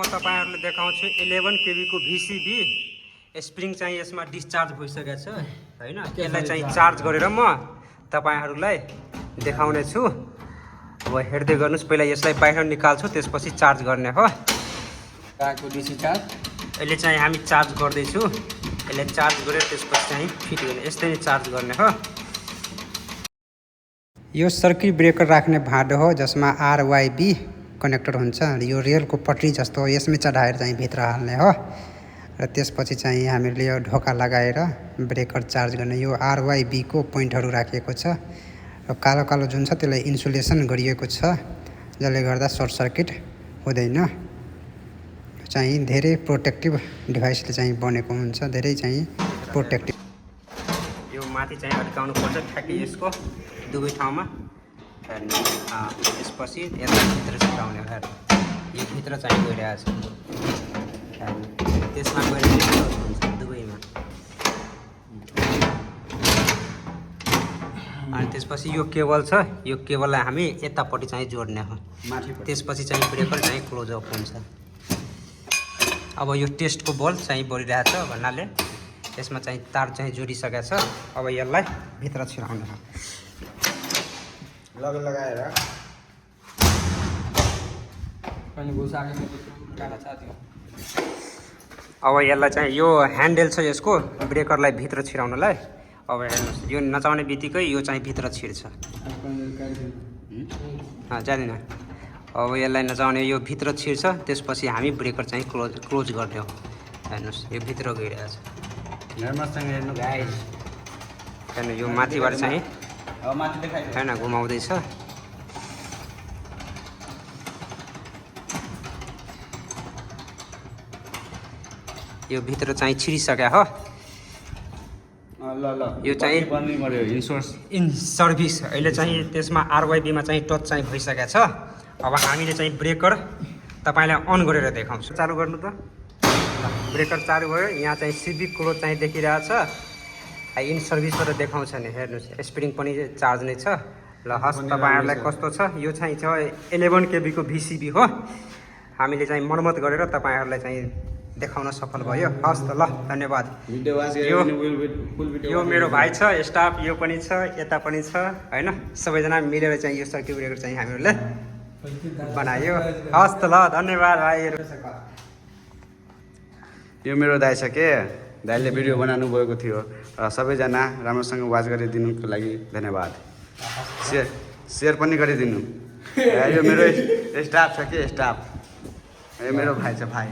म तपाईहरुले देखाउँछु 11 केबी को VCB स्प्रिङ चाहिँ यसमा डिस्चार्ज भइसकेको छ हैन। यसलाई चाहिँ चार्ज गरेर म तपाईहरुलाई देखाउने छु। अब हेर्दै गर्नुस्, पहिला यसलाई बाहिर निकाल्छु त्यसपछि चार्ज गर्ने हो। काको डीसी चार्ज अहिले चाहिँ हामी चार्ज गर्दै छु। यसलाई चार्ज गरेर त्यसपछि चाहिँ फिट गर्ने, यस्तै नै चार्ज गर्ने हो। यो सर्किट ब्रेकर राख्ने भाँडो हो जसमा RYB कनेक्टर हुन्छ। यो रेलको पटरी जस्तो यसमै चढाएर चाहिँ भित्र हाल्ने हो र त्यसपछि चाहिँ हामीले यो ढोका लगाएर ब्रेकर चार्ज गर्ने। यो RYB को पोइन्टहरु राखिएको छ र कालो कालो जुन छ त्यसलाई इन्सुलेसन गरिएको छ जसले गर्दा सर्ट सर्किट हुँदैन। चाहिँ धेरै प्रोटेक्टिभ डिभाइसले चाहिँ बनेको हुन्छ, धेरै चाहिँ प्रोटेक्टिभ। यो माथि चाहिँ अड्काउनु पर्छ ठ्याक्कै यसको दुवै ठाउँमा। त्यसपछि यसलाई भित्र छिराउने हो। यो भित्र चाहिँ गइरहेछ, त्यसमा गएर हुन्छ दुवैमा। अनि त्यसपछि यो केबल छ, यो केबललाई हामी यतापट्टि चाहिँ जोड्ने हो। त्यसपछि चाहिँ ब्रेकर चाहिँ क्लोज अप हुन्छ। अब यो टेस्टको बल्ब चाहिँ बढिरहेछ भन्नाले यसमा चाहिँ तार चाहिँ जोडिसकेको छ। अब यसलाई भित्र छिराउने हो। लगाएर अब यसलाई चाहिँ यो ह्यान्डल छ यसको ब्रेकरलाई भित्र छिराउनलाई। अब हेर्नुहोस्, यो नचाउने बित्तिकै यो चाहिँ भित्र छिर्छ। जाँदैन। अब यसलाई नचाउने यो भित्र छिर्छ, त्यसपछि हामी ब्रेकर चाहिँ क्लोज गर्ने हो। हेर्नुहोस्, यो भित्र गइरहेछ। हेर्नु गाइस, हेर्नु यो माथिबाट चाहिँ अब माथि देखाइदिनु हैन घुमाउँदैछ। यो भित्र चाहिँ छिरिसक्यो हो। ल यो चाहिँ बन्नै पर्यो इन सर्भिस। अहिले चाहिँ त्यसमा RYB मा चाहिँ टच चाहिँ भइसकेको छ। अब हामीले चाहिँ ब्रेकर तपाईलाई अन गरेर देखाउँछु। चालु गर्नु त। ब्रेकर चालु भयो। यहाँ चाहिँ CB क्लोज चाहिँ देखिरहेछ। इन सर्भिसबाट देखाउँछ नि। हेर्नुस्, स्प्रिङ पनि चार्ज नै छ। ल हस्, तपाईहरुलाई कस्तो छ? यो चाहिँ छ 11 केबी को VCB हो। हामीले चाहिँ मर्मत गरेर तपाईहरुलाई चाहिँ देखाउन सफल भयो। हस् त, ल धन्यवाद। भिडियो वाच गरेर फुल भिडियो। यो मेरो भाइ छ, स्टाफ यो पनि छ, यता पनि छ हैन। सबैजना मिलेर चाहिँ यो सर्किट ब्रेकर चाहिँ हामीहरूले बनायो। हस् त, ल धन्यवाद भाइहरु। यो मेरो दाइ छ के, दाइले भिडियो बनाउनु भएको थियो र सबैजना राम्रोसँग वाच गरिदिनुको लागि धन्यवाद। शेयर पनि गरिदिनु। यो मेरो स्टाफ छ के, स्टाफ। यो मेरो भाइ छ, भाइ।